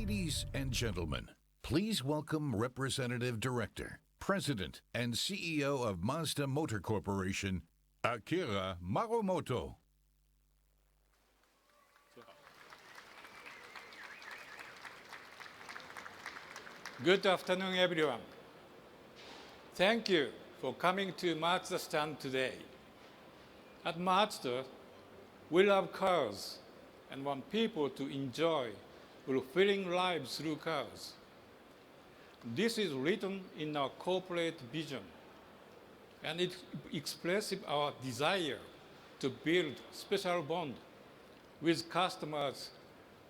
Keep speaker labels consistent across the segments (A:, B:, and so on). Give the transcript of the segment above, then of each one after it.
A: Ladies and gentlemen, please welcome Representative Director, President, and CEO of Mazda Motor Corporation, Akira Marumoto.
B: Good afternoon, everyone. Thank you for coming to Mazda stand today. At Mazda, we love cars and want people to enjoy fulfilling lives through cars. This is written in our corporate vision, and it expresses our desire to build special bond with customers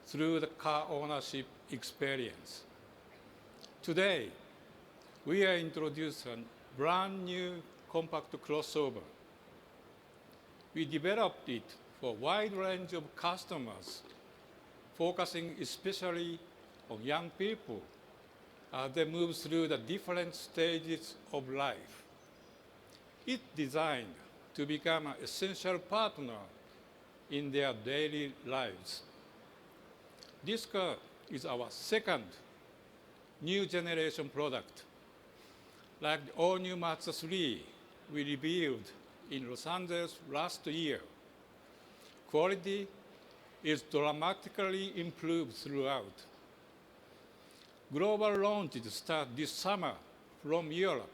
B: through the car ownership experience. Today, we are introducing a brand new compact crossover. We developed it for a wide range of customers, focusing especially on young people as they move through the different stages of life. It's designed to become an essential partner in their daily lives. This car is our second new generation product. Like the all-new Mazda 3 we revealed in Los Angeles last year, quality is dramatically improved throughout. Global launches start this summer from Europe,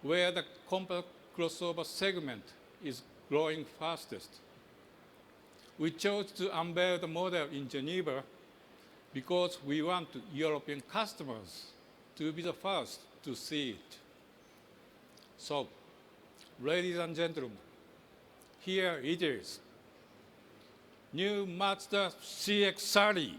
B: where the compact crossover segment is growing fastest. We chose to unveil the model in Geneva because we want European customers to be the first to see it. So, ladies and gentlemen, here it is. New Mazda CX-30.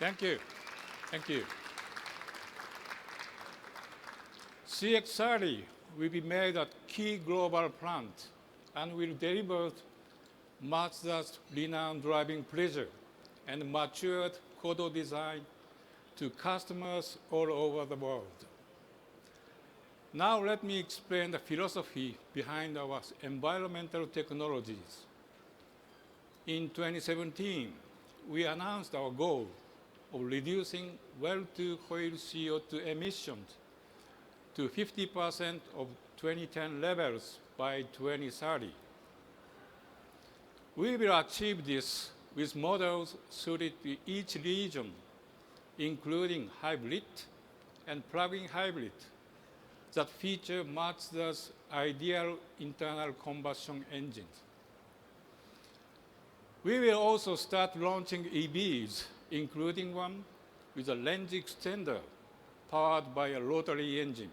B: Thank you. Thank you. CX-30 will be made at key global plant and will deliver Mazda's renowned driving pleasure and matured code design to customers all over the world. Now let me explain the philosophy behind our environmental technologies. In 2017, we announced our goal of reducing well-to-wheel CO2 emissions to 50% of 2010 levels by 2030. We will achieve this with models suited to each region, including hybrid and plug-in hybrid that feature Mazda's ideal internal combustion engines. We will also start launching EVs, including one with a range extender powered by a rotary engine.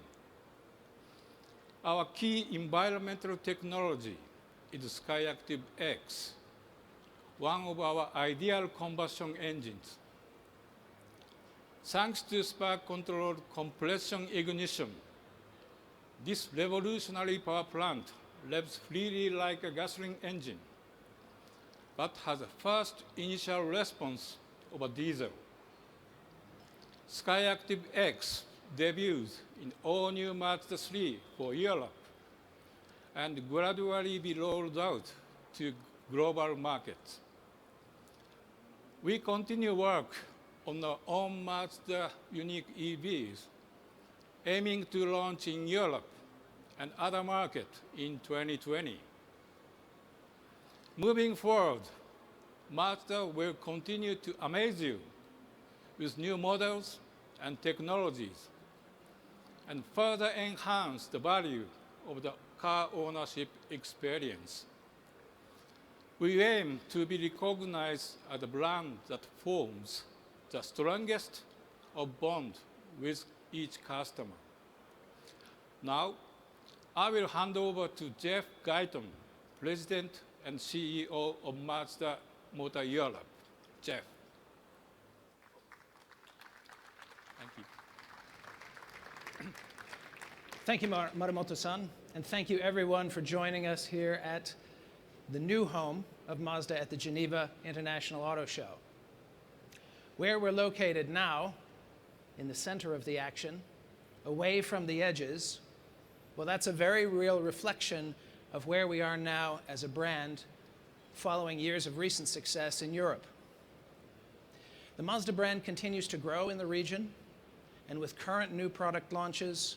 B: Our key environmental technology is SkyActiv X, one of our ideal combustion engines. Thanks to spark-controlled compression ignition, this revolutionary power plant revs freely like a gasoline engine, but has a fast initial response of a diesel. Skyactiv X debuts in all-new Mazda 3 for Europe and gradually be rolled out to global markets. We continue work on our own Mazda unique EVs, aiming to launch in Europe and other markets in 2020. Moving forward, Mazda will continue to amaze you with new models and technologies and further enhance the value of the car ownership experience. We aim to be recognized as a brand that forms the strongest of bond with each customer. Now, I will hand over to Jeff Guyton, President and CEO of Mazda Motor Europe. Jeff. Thank you.
C: Thank you, Muramoto-san, and thank you everyone for joining us here at the new home of Mazda at the Geneva International Auto Show. Where we're located now, in the center of the action, away from the edges, well, that's a very real reflection of where we are now as a brand following years of recent success in Europe. The Mazda brand continues to grow in the region, and with current new product launches,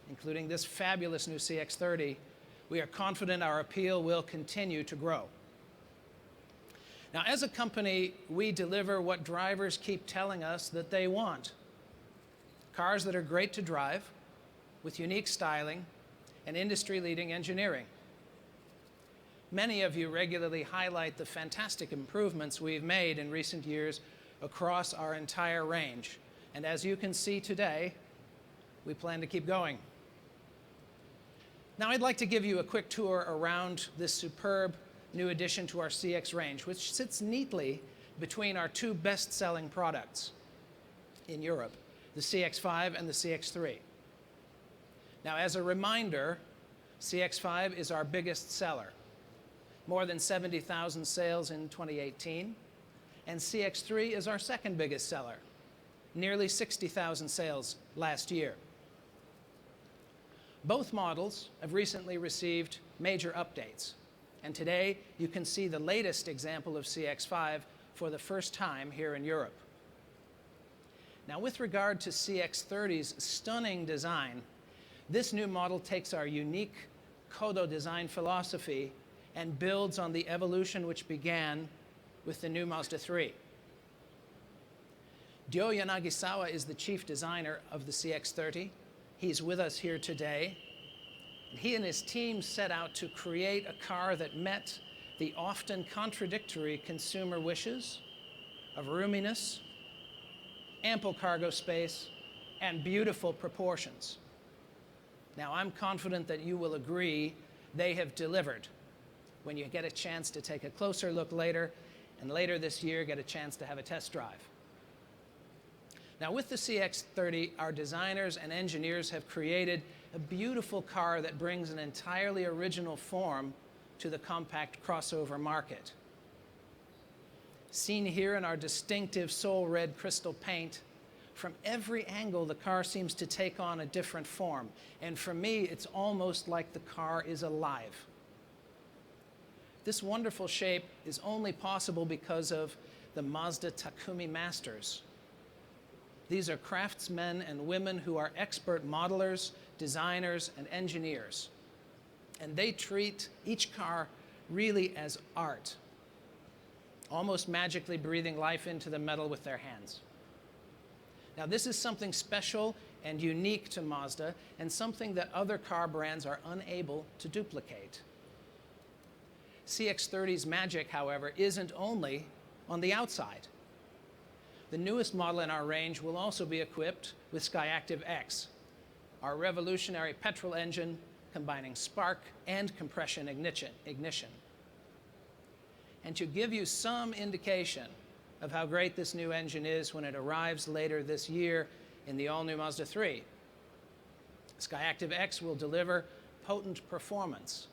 C: including this fabulous new CX-30, we are confident our appeal will continue to grow. Now, as a company, we deliver what drivers keep telling us that they want. Cars that are great to drive, with unique styling and industry-leading engineering. Many of you regularly highlight the fantastic improvements we've made in recent years across our entire range. And as you can see today, we plan to keep going. Now, I'd like to give you a quick tour around this superb new addition to our CX range, which sits neatly between our two best-selling products in Europe, the CX-5 and the CX-3. Now, as a reminder, CX-5 is our biggest seller, more than 70,000 sales in 2018, and CX-3 is our second biggest seller, nearly 60,000 sales last year. Both models have recently received major updates, and today you can see the latest example of CX-5 for the first time here in Europe. Now, with regard to CX-30's stunning design, this new model takes our unique Kodo design philosophy and builds on the evolution which began with the new Mazda 3. Ryo Yanagisawa is the chief designer of the CX-30. He's with us here today. He and his team set out to create a car that met the often contradictory consumer wishes of roominess, ample cargo space, and beautiful proportions. Now, I'm confident that you will agree they have delivered when you get a chance to take a closer look later, and later this year get a chance to have a test drive. Now, with the CX-30, our designers and engineers have created a beautiful car that brings an entirely original form to the compact crossover market. Seen here in our distinctive soul red crystal paint, from every angle the car seems to take on a different form. And for me, it's almost like the car is alive. This wonderful shape is only possible because of the Mazda Takumi Masters. These are craftsmen and women who are expert modelers, designers, and engineers. And they treat each car really as art, almost magically breathing life into the metal with their hands. Now, this is something special and unique to Mazda, and something that other car brands are unable to duplicate. CX-30's magic, however, isn't only on the outside. The newest model in our range will also be equipped with Skyactiv X, our revolutionary petrol engine combining spark and compression ignition. And to give you some indication of how great this new engine is when it arrives later this year in the all-new Mazda 3. Skyactiv X will deliver potent performance,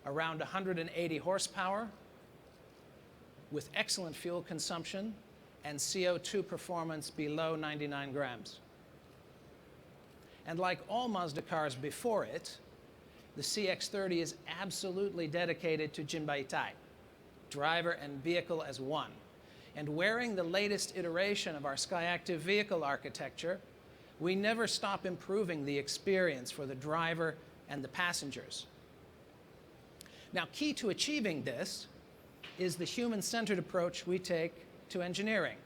C: around 180 horsepower, with excellent fuel consumption and CO2 performance below 99 grams. And like all Mazda cars before it, the CX-30 is absolutely dedicated to Jinbaitai, driver and vehicle as one. And wearing the latest iteration of our Skyactiv vehicle architecture, we never stop improving the experience for the driver and the passengers. Now, key to achieving this is the human-centered approach we take to engineering.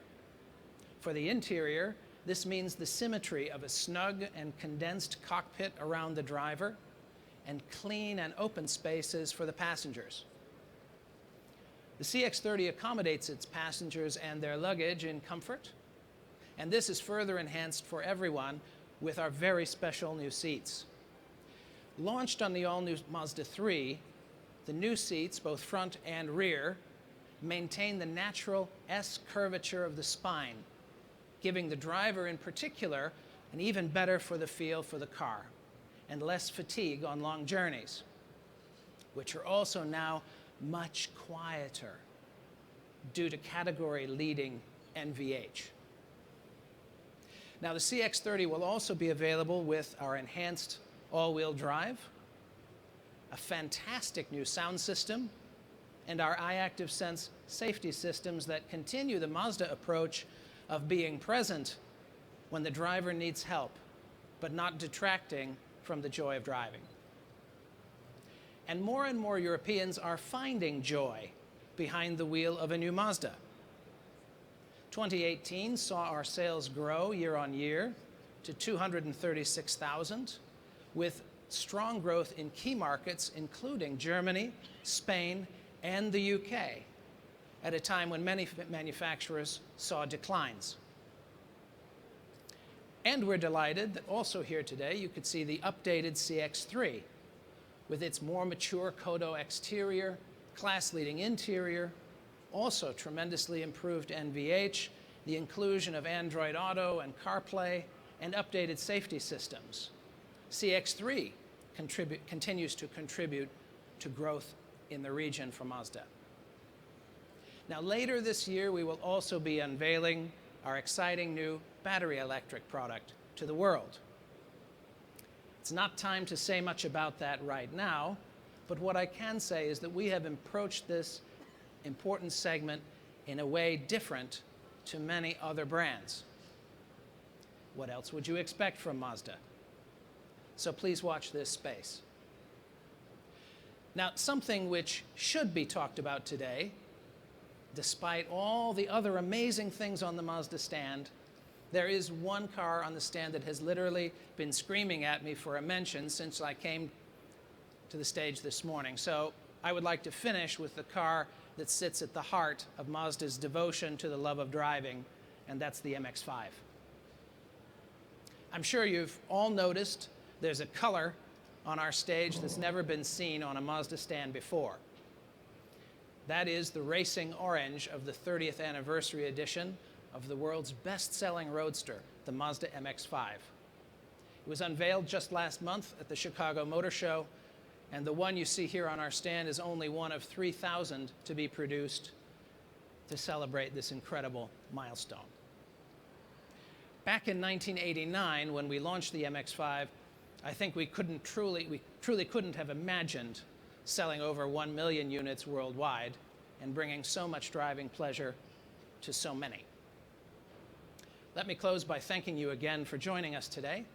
C: For the interior, this means the symmetry of a snug and condensed cockpit around the driver and clean and open spaces for the passengers. The CX-30 accommodates its passengers and their luggage in comfort, and this is further enhanced for everyone with our very special new seats. Launched on the all-new Mazda 3, the new seats, both front and rear, maintain the natural S curvature of the spine, giving the driver in particular an even better for the feel for the car and less fatigue on long journeys, which are also now much quieter due to category-leading NVH. Now, the CX-30 will also be available with our enhanced all-wheel drive, a fantastic new sound system, and our iActive Sense safety systems that continue the Mazda approach of being present when the driver needs help, but not detracting from the joy of driving. And more Europeans are finding joy behind the wheel of a new Mazda. 2018 saw our sales grow year on year to 236,000, with strong growth in key markets, including Germany, Spain, and the UK, at a time when many manufacturers saw declines. And we're delighted that also here today you could see the updated CX-3 with its more mature Kodo exterior, class-leading interior, also tremendously improved NVH, the inclusion of Android Auto and CarPlay, and updated safety systems. CX-3 continues to contribute to growth in the region for Mazda. Now, later this year, we will also be unveiling our exciting new battery electric product to the world. It's not time to say much about that right now, but what I can say is that we have approached this important segment in a way different to many other brands. What else would you expect from Mazda? So please watch this space. Now, something which should be talked about today, despite all the other amazing things on the Mazda stand, there is one car on the stand that has literally been screaming at me for a mention since I came to the stage this morning. So I would like to finish with the car that sits at the heart of Mazda's devotion to the love of driving, and that's the MX-5. I'm sure you've all noticed there's a color on our stage that's never been seen on a Mazda stand before. That is the racing orange of the 30th anniversary edition of the world's best-selling roadster, the Mazda MX-5. It was unveiled just last month at the Chicago Motor Show, and the one you see here on our stand is only one of 3,000 to be produced to celebrate this incredible milestone. Back in 1989, when we launched the MX-5, I think we truly couldn't have imagined selling over 1 million units worldwide and bringing so much driving pleasure to so many. Let me close by thanking you again for joining us today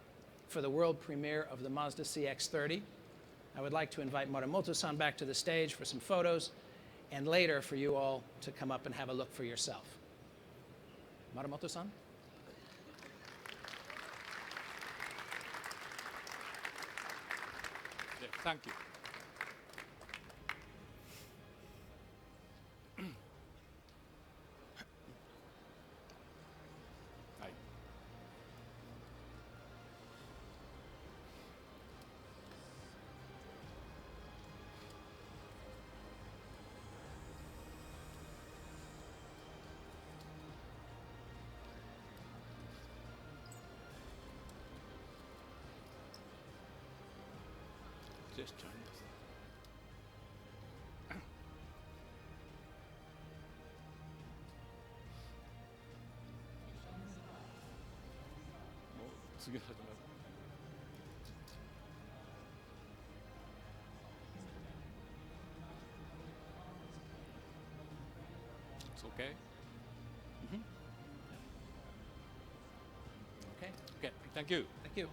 C: for the world premiere of the Mazda CX-30. I would like to invite Muramoto-san back to the stage for some photos, and later for you all to come up and have a look for yourself. Muramoto-san?
B: Yeah, thank you. Hi. just join us.次始まる。It's okay?
C: Okay,
B: Okay, thank you.
C: thank you.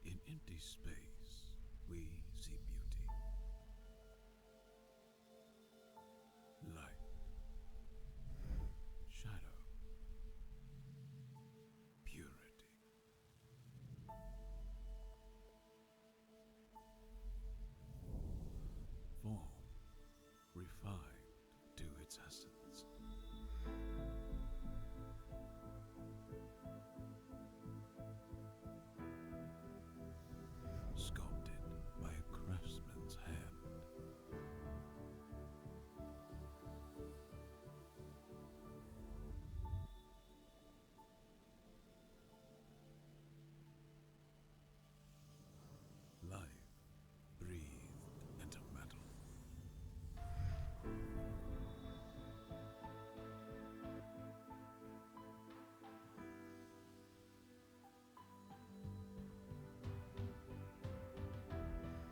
D: In empty space,